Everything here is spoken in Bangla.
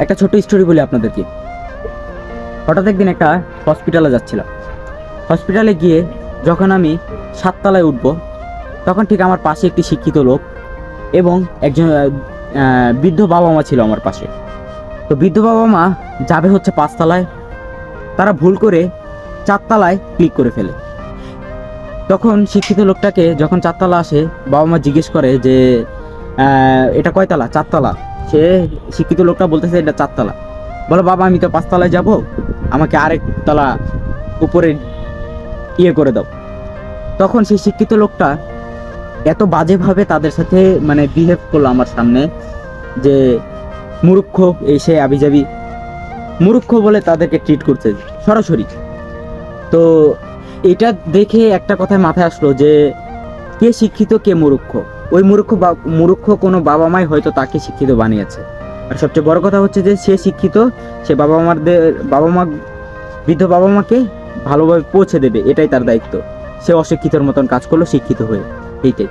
একটা ছোট্ট স্টোরি বলি আপনাদেরকে। হঠাৎ একদিন একটা হসপিটালে যাচ্ছিলাম। হসপিটালে গিয়ে যখন আমি 7 তলায় উঠবো, তখন ঠিক আমার পাশে একটি শিক্ষিত লোক এবং একজন বৃদ্ধ বাবা মা ছিল আমার পাশে। তো বৃদ্ধ বাবা মা যাবে হচ্ছে 5 তলায়, তারা ভুল করে 4 তলায় ক্লিক করে ফেলে। তখন শিক্ষিত লোকটাকে যখন 4 তলা আসে, বাবা মা জিজ্ঞেস করে যে এটা কয় তলা? 4 তলা। সে শিক্ষিত লোকটা বলতেছে এটা 4 তলা। বলে বাবা আমি তো 5 তলায় যাব, আমাকে আরেক তলা উপরে করে দাও। তখন সেই শিক্ষিত লোকটা এত বাজেভাবে তাদের সাথে মানে বিহেভ করলো আমার সামনে, যে মূর্খ, এই সে আবিজাবি মূর্খ বলে তাদেরকে ট্রিট করছে সরাসরি। তো এটা দেখে একটা কথায় মাথায় আসলো যে কে শিক্ষিত কে মূর্খ। ওই মূর্খ কোনো বাবা মাই হয়তো তাকে শিক্ষিত বানিয়েছে। আর সবচেয়ে বড় কথা হচ্ছে যে সে শিক্ষিত, সে বাবা মা বৃদ্ধ বাবা মাকে ভালোভাবে পৌঁছে দেবে, এটাই তার দায়িত্ব। সে অশিক্ষিতর মতন কাজ করলো শিক্ষিত হয়ে, এইটাই।